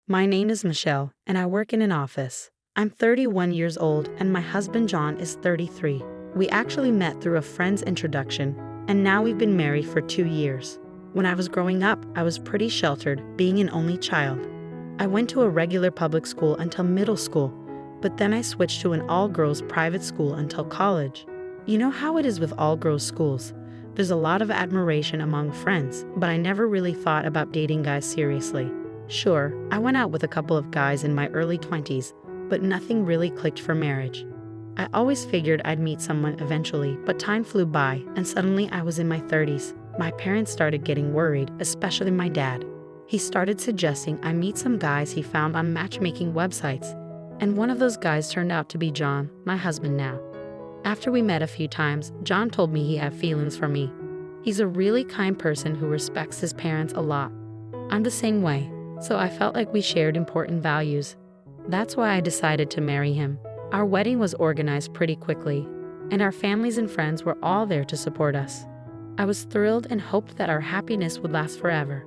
My name is Michelle, and I work in an office. I'm 31 years old, and my husband John is 33. We actually met through a friend's introduction, and now we've been married for 2 years. When I was growing up, I was pretty sheltered, being an only child. I went to a regular public school until middle school, but then I switched to an all-girls private school until college. You know how it is with all-girls schools. There's a lot of admiration among friends, but I never really thought about dating guys seriously. Sure, I went out with a couple of guys in my early 20s, but nothing really clicked for marriage. I always figured I'd meet someone eventually, but time flew by, and suddenly I was in my 30s. My parents started getting worried, especially my dad. He started suggesting I meet some guys he found on matchmaking websites, and one of those guys turned out to be John, my husband now. After we met a few times, John told me he had feelings for me. He's a really kind person who respects his parents a lot. I'm the same way, so I felt like we shared important values. That's why I decided to marry him. Our wedding was organized pretty quickly, and our families and friends were all there to support us. I was thrilled and hoped that our happiness would last forever.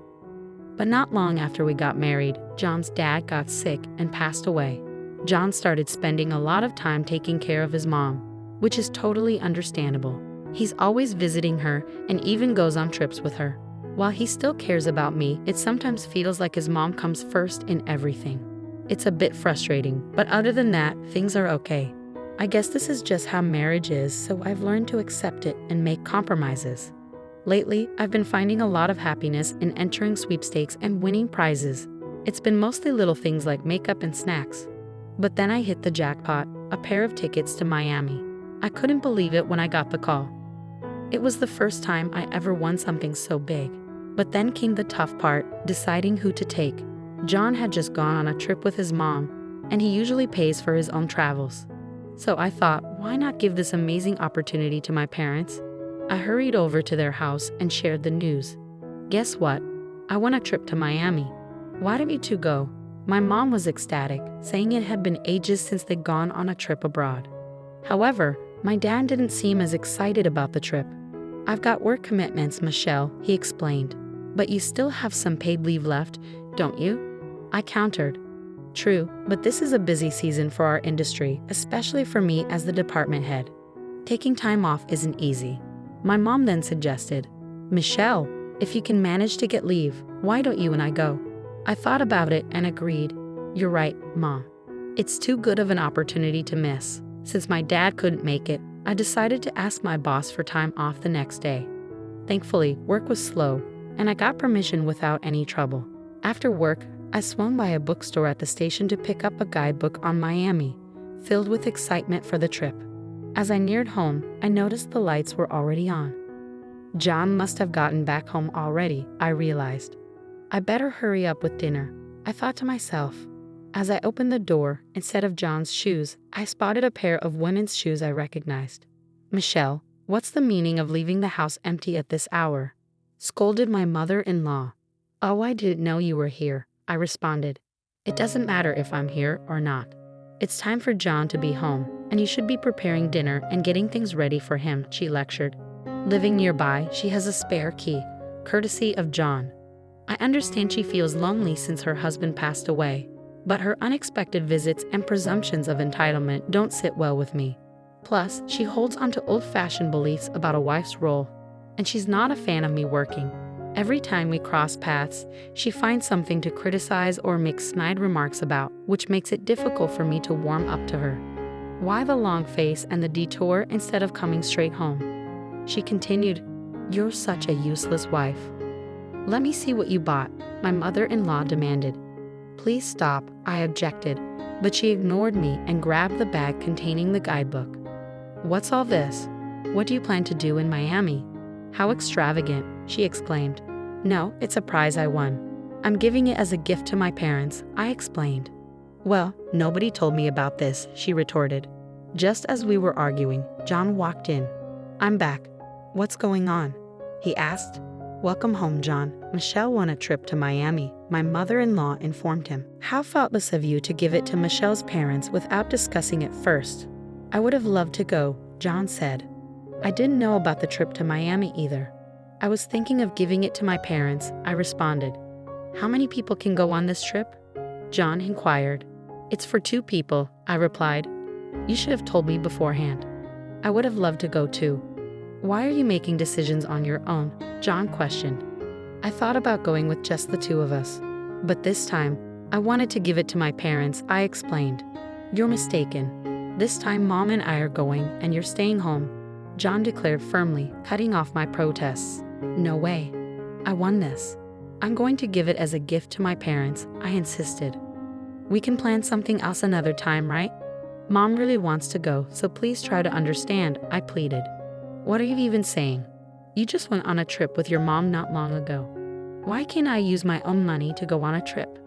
But not long after we got married, John's dad got sick and passed away. John started spending a lot of time taking care of his mom, which is totally understandable. He's always visiting her and even goes on trips with her. While he still cares about me, it sometimes feels like his mom comes first in everything. It's a bit frustrating, but other than that, things are okay. I guess this is just how marriage is, so I've learned to accept it and make compromises. Lately, I've been finding a lot of happiness in entering sweepstakes and winning prizes. It's been mostly little things like makeup and snacks. But then I hit the jackpot, a pair of tickets to Miami. I couldn't believe it when I got the call. It was the first time I ever won something so big. But then came the tough part, deciding who to take. John had just gone on a trip with his mom, and he usually pays for his own travels. So I thought, why not give this amazing opportunity to my parents? I hurried over to their house and shared the news. Guess what? I won a trip to Miami. Why don't you two go? My mom was ecstatic, saying it had been ages since they'd gone on a trip abroad. However, my dad didn't seem as excited about the trip. I've got work commitments, Michelle, he explained. But you still have some paid leave left, don't you? I countered. True, but this is a busy season for our industry, especially for me as the department head. Taking time off isn't easy. My mom then suggested, Michelle, if you can manage to get leave, why don't you and I go? I thought about it and agreed. You're right, Mom. It's too good of an opportunity to miss. Since my dad couldn't make it, I decided to ask my boss for time off the next day. Thankfully, work was slow, and I got permission without any trouble. After work, I swung by a bookstore at the station to pick up a guidebook on Miami, filled with excitement for the trip. As I neared home, I noticed the lights were already on. John must have gotten back home already, I realized. I better hurry up with dinner, I thought to myself. As I opened the door, instead of John's shoes, I spotted a pair of women's shoes I recognized. Michelle, what's the meaning of leaving the house empty at this hour? Scolded my mother-in-law. Oh, I didn't know you were here, I responded. It doesn't matter if I'm here or not. It's time for John to be home, and you should be preparing dinner and getting things ready for him, she lectured. Living nearby, she has a spare key, courtesy of John. I understand she feels lonely since her husband passed away, but her unexpected visits and presumptions of entitlement don't sit well with me. Plus, she holds onto old-fashioned beliefs about a wife's role, and she's not a fan of me working. Every time we cross paths, she finds something to criticize or make snide remarks about, which makes it difficult for me to warm up to her. Why the long face and the detour instead of coming straight home? She continued, You're such a useless wife. Let me see what you bought, my mother-in-law demanded. Please stop, I objected, but she ignored me and grabbed the bag containing the guidebook. What's all this? What do you plan to do in Miami? How extravagant, she exclaimed. No, it's a prize I won. I'm giving it as a gift to my parents, I explained. Well, nobody told me about this, she retorted. Just as we were arguing, John walked in. I'm back. What's going on? He asked. Welcome home, John. Michelle won a trip to Miami, my mother-in-law informed him. How thoughtless of you to give it to Michelle's parents without discussing it first. I would have loved to go, John said. I didn't know about the trip to Miami either. I was thinking of giving it to my parents, I responded. How many people can go on this trip? John inquired. It's for 2 people, I replied. You should have told me beforehand. I would have loved to go too. Why are you making decisions on your own? John questioned. I thought about going with just the 2 of us. But this time, I wanted to give it to my parents, I explained. You're mistaken. This time Mom and I are going and you're staying home, John declared firmly, cutting off my protests. No way. I won this. I'm going to give it as a gift to my parents, I insisted. We can plan something else another time, right? Mom really wants to go, so please try to understand, I pleaded. What are you even saying? You just went on a trip with your mom not long ago. Why can't I use my own money to go on a trip?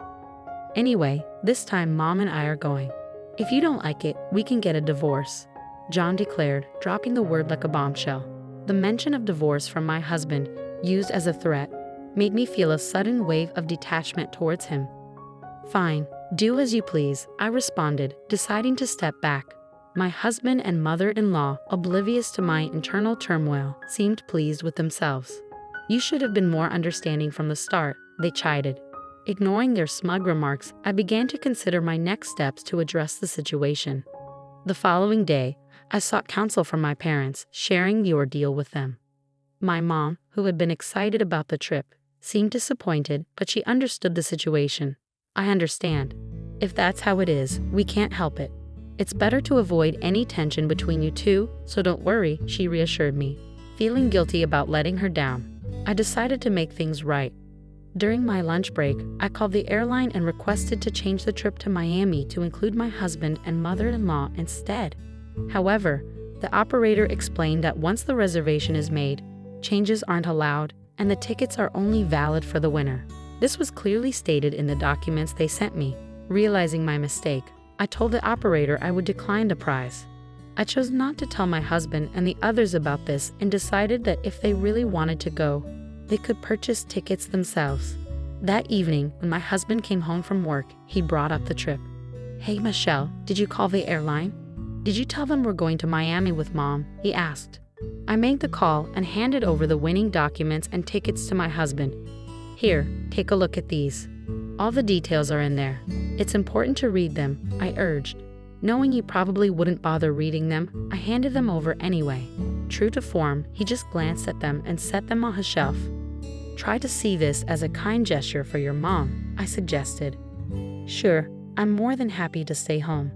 Anyway, this time Mom and I are going. If you don't like it, we can get a divorce, John declared, dropping the word like a bombshell. The mention of divorce from my husband, used as a threat, made me feel a sudden wave of detachment towards him. Fine, do as you please, I responded, deciding to step back. My husband and mother-in-law, oblivious to my internal turmoil, seemed pleased with themselves. You should have been more understanding from the start, they chided. Ignoring their smug remarks, I began to consider my next steps to address the situation. The following day, I sought counsel from my parents, sharing the ordeal with them. My mom, who had been excited about the trip, seemed disappointed, but she understood the situation. I understand. If that's how it is, we can't help it. It's better to avoid any tension between you 2, so don't worry, she reassured me. Feeling guilty about letting her down, I decided to make things right. During my lunch break, I called the airline and requested to change the trip to Miami to include my husband and mother-in-law instead. However, the operator explained that once the reservation is made, changes aren't allowed, and the tickets are only valid for the winner. This was clearly stated in the documents they sent me. Realizing my mistake, I told the operator I would decline the prize. I chose not to tell my husband and the others about this and decided that if they really wanted to go, they could purchase tickets themselves. That evening, when my husband came home from work, he brought up the trip. Hey Michelle, did you call the airline? Did you tell them we're going to Miami with Mom? He asked. I made the call and handed over the winning documents and tickets to my husband. Here, take a look at these. All the details are in there. It's important to read them, I urged. Knowing he probably wouldn't bother reading them, I handed them over anyway. True to form, he just glanced at them and set them on his shelf. Try to see this as a kind gesture for your mom, I suggested. Sure, I'm more than happy to stay home.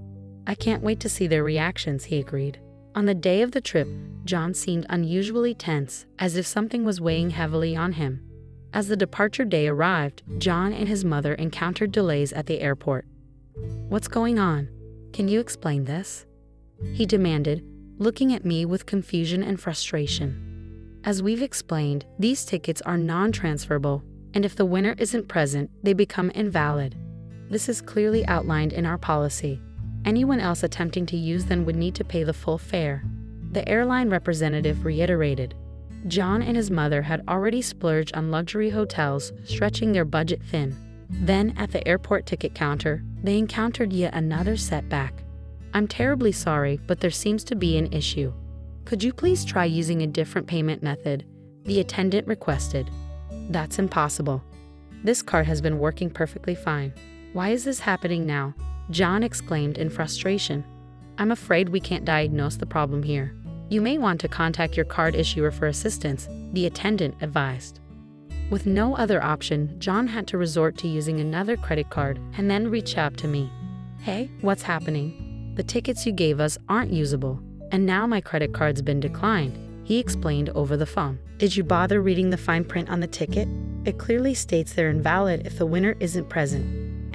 I can't wait to see their reactions, he agreed. On the day of the trip, John seemed unusually tense, as if something was weighing heavily on him. As the departure day arrived, John and his mother encountered delays at the airport. What's going on? Can you explain this? He demanded, looking at me with confusion and frustration. As we've explained, these tickets are non-transferable, and if the winner isn't present, they become invalid. This is clearly outlined in our policy. Anyone else attempting to use them would need to pay the full fare. The airline representative reiterated. John and his mother had already splurged on luxury hotels, stretching their budget thin. Then, at the airport ticket counter, they encountered yet another setback. I'm terribly sorry, but there seems to be an issue. Could you please try using a different payment method? The attendant requested. That's impossible. This card has been working perfectly fine. Why is this happening now? John exclaimed in frustration. I'm afraid we can't diagnose the problem here. You may want to contact your card issuer for assistance, the attendant advised. With no other option, John had to resort to using another credit card and then reach out to me. Hey, what's happening? The tickets you gave us aren't usable, and now my credit card's been declined, he explained over the phone. Did you bother reading the fine print on the ticket? It clearly states they're invalid if the winner isn't present.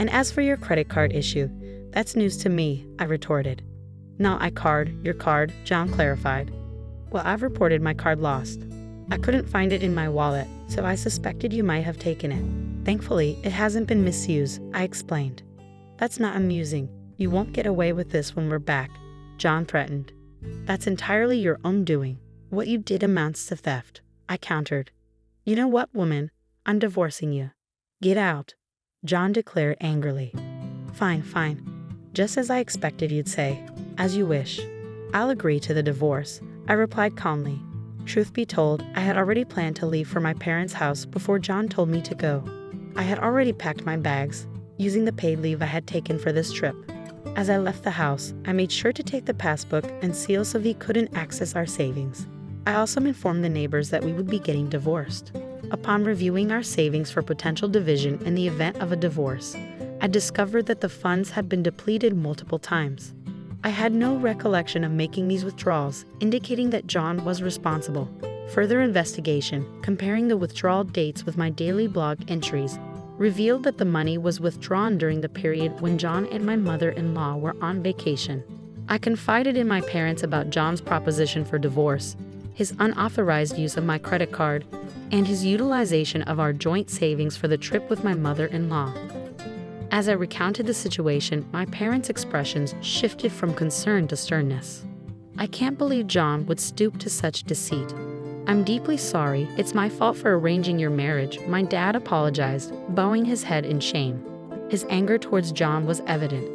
And as for your credit card issue, that's news to me, I retorted. No, your card, John clarified. Well, I've reported my card lost. I couldn't find it in my wallet, so I suspected you might have taken it. Thankfully, it hasn't been misused, I explained. That's not amusing. You won't get away with this when we're back, John threatened. That's entirely your own doing. What you did amounts to theft, I countered. You know what, woman? I'm divorcing you. Get out, John declared angrily. Fine. Just as I expected you'd say. As you wish. I'll agree to the divorce, I replied calmly. Truth be told, I had already planned to leave for my parents' house before John told me to go. I had already packed my bags. using the paid leave I had taken for this trip. As I left the house, I made sure to take the passbook and seal so he couldn't access our savings. I also informed the neighbors that we would be getting divorced. Upon reviewing our savings for potential division in the event of a divorce, I discovered that the funds had been depleted multiple times. I had no recollection of making these withdrawals, indicating that John was responsible. Further investigation, comparing the withdrawal dates with my daily blog entries, revealed that the money was withdrawn during the period when John and my mother-in-law were on vacation. I confided in my parents about John's proposition for divorce, his unauthorized use of my credit card, and his utilization of our joint savings for the trip with my mother-in-law. As I recounted the situation, my parents' expressions shifted from concern to sternness. I can't believe John would stoop to such deceit. I'm deeply sorry. It's my fault for arranging your marriage, my dad apologized, bowing his head in shame. His anger towards John was evident.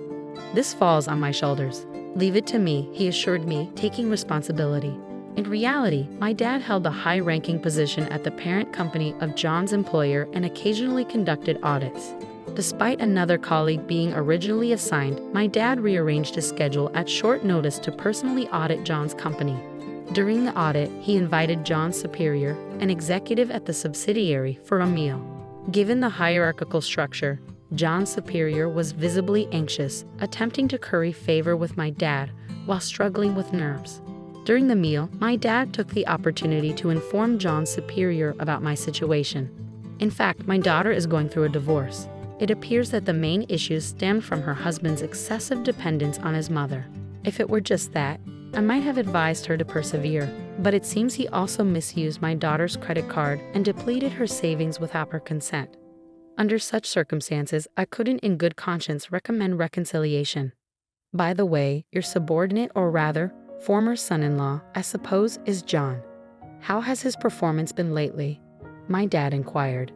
This falls on my shoulders. Leave it to me, he assured me, taking responsibility. In reality, my dad held a high-ranking position at the parent company of John's employer and occasionally conducted audits. Despite another colleague being originally assigned, my dad rearranged his schedule at short notice to personally audit John's company. During the audit, he invited John's superior, an executive at the subsidiary, for a meal. Given the hierarchical structure, John's superior was visibly anxious, attempting to curry favor with my dad while struggling with nerves. During the meal, my dad took the opportunity to inform John's superior about my situation. In fact, my daughter is going through a divorce. It appears that the main issues stemmed from her husband's excessive dependence on his mother. If it were just that, I might have advised her to persevere, but it seems he also misused my daughter's credit card and depleted her savings without her consent. Under such circumstances, I couldn't in good conscience recommend reconciliation. By the way, your subordinate, or rather, former son-in-law, I suppose, is John. How has his performance been lately? My dad inquired.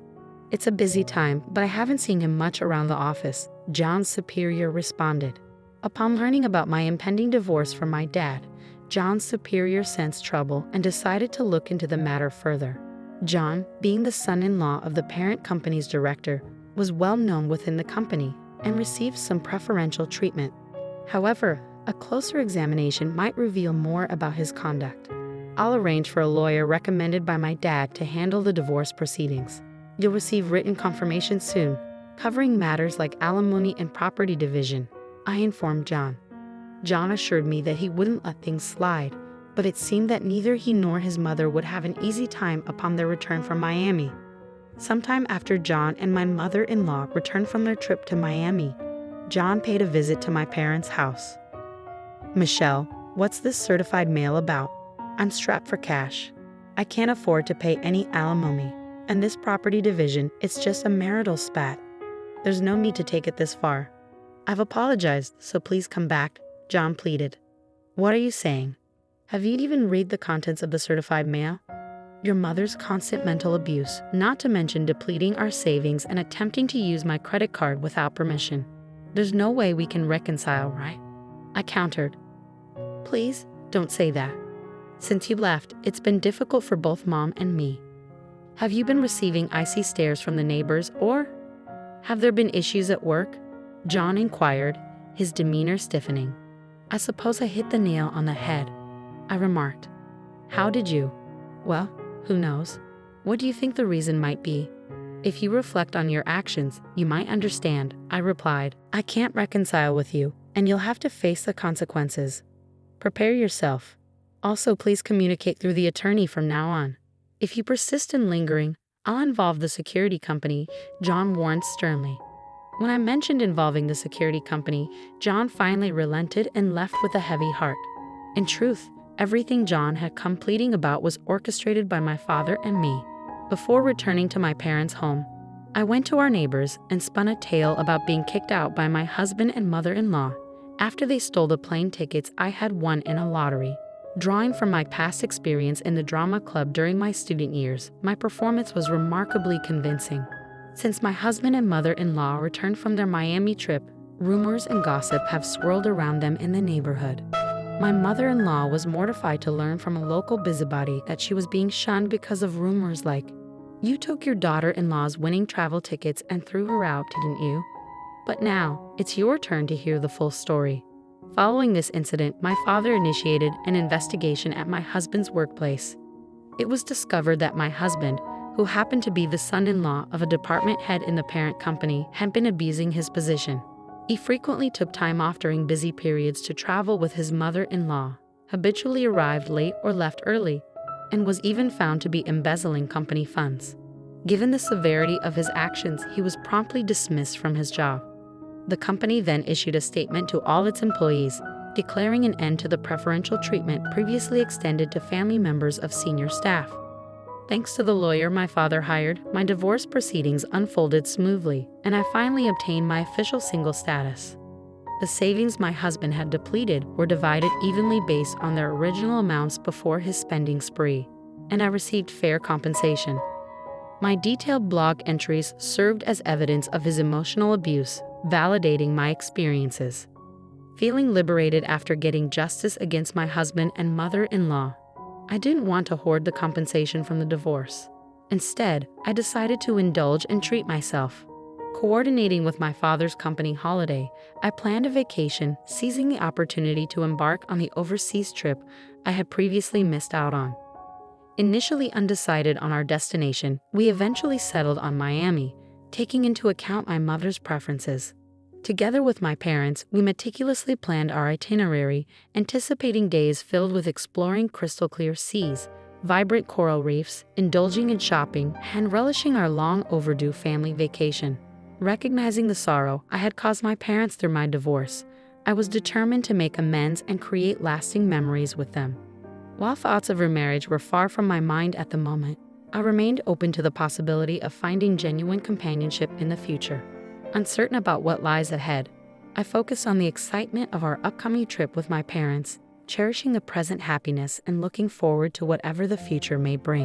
It's a busy time, but I haven't seen him much around the office, John's superior responded. Upon learning about my impending divorce from my dad, John's superior sensed trouble and decided to look into the matter further. John, being the son-in-law of the parent company's director, was well known within the company and received some preferential treatment. However, a closer examination might reveal more about his conduct. I'll arrange for a lawyer recommended by my dad to handle the divorce proceedings. You'll receive written confirmation soon, covering matters like alimony and property division, I informed John. John assured me that he wouldn't let things slide, but it seemed that neither he nor his mother would have an easy time upon their return from Miami. Sometime after John and my mother-in-law returned from their trip to Miami, John paid a visit to my parents' house. Michelle, what's this certified mail about? I'm strapped for cash. I can't afford to pay any alimony, and this property division, it's just a marital spat. There's no need to take it this far. I've apologized, so please come back, John pleaded. What are you saying? Have you even read the contents of the certified mail? Your mother's constant mental abuse, not to mention depleting our savings and attempting to use my credit card without permission. There's no way we can reconcile, right? I countered. Please, don't say that. Since you left, it's been difficult for both Mom and me. Have you been receiving icy stares from the neighbors, or have there been issues at work? John inquired, his demeanor stiffening. I suppose I hit the nail on the head, I remarked. How did you? Well, who knows? What do you think the reason might be? If you reflect on your actions, you might understand, I replied. I can't reconcile with you, and you'll have to face the consequences. Prepare yourself. Also, please communicate through the attorney from now on. If you persist in lingering, I'll involve the security company, John warned sternly. When I mentioned involving the security company, John finally relented and left with a heavy heart. In truth, everything John had come pleading about was orchestrated by my father and me. Before returning to my parents' home, I went to our neighbors and spun a tale about being kicked out by my husband and mother-in-law after they stole the plane tickets I had won in a lottery. Drawing from my past experience in the drama club during my student years, my performance was remarkably convincing. Since my husband and mother-in-law returned from their Miami trip, rumors and gossip have swirled around them in the neighborhood. My mother-in-law was mortified to learn from a local busybody that she was being shunned because of rumors like, "You took your daughter-in-law's winning travel tickets and threw her out, didn't you?" But now, it's your turn to hear the full story. Following this incident, my father initiated an investigation at my husband's workplace. It was discovered that my husband, who happened to be the son-in-law of a department head in the parent company, had been abusing his position. He frequently took time off during busy periods to travel with his mother-in-law, habitually arrived late or left early, and was even found to be embezzling company funds. Given the severity of his actions, he was promptly dismissed from his job. The company then issued a statement to all its employees, declaring an end to the preferential treatment previously extended to family members of senior staff. Thanks to the lawyer my father hired, my divorce proceedings unfolded smoothly, and I finally obtained my official single status. The savings my husband had depleted were divided evenly based on their original amounts before his spending spree, and I received fair compensation. My detailed blog entries served as evidence of his emotional abuse, validating my experiences. Feeling liberated after getting justice against my husband and mother-in-law, I didn't want to hoard the compensation from the divorce. Instead, I decided to indulge and treat myself. Coordinating with my father's company holiday, I planned a vacation, seizing the opportunity to embark on the overseas trip I had previously missed out on. Initially undecided on our destination, we eventually settled on Miami, taking into account my mother's preferences. Together with my parents, we meticulously planned our itinerary, anticipating days filled with exploring crystal-clear seas, vibrant coral reefs, indulging in shopping, and relishing our long-overdue family vacation. Recognizing the sorrow I had caused my parents through my divorce, I was determined to make amends and create lasting memories with them. While thoughts of remarriage were far from my mind at the moment, I remained open to the possibility of finding genuine companionship in the future. Uncertain about what lies ahead, I focused on the excitement of our upcoming trip with my parents, cherishing the present happiness and looking forward to whatever the future may bring.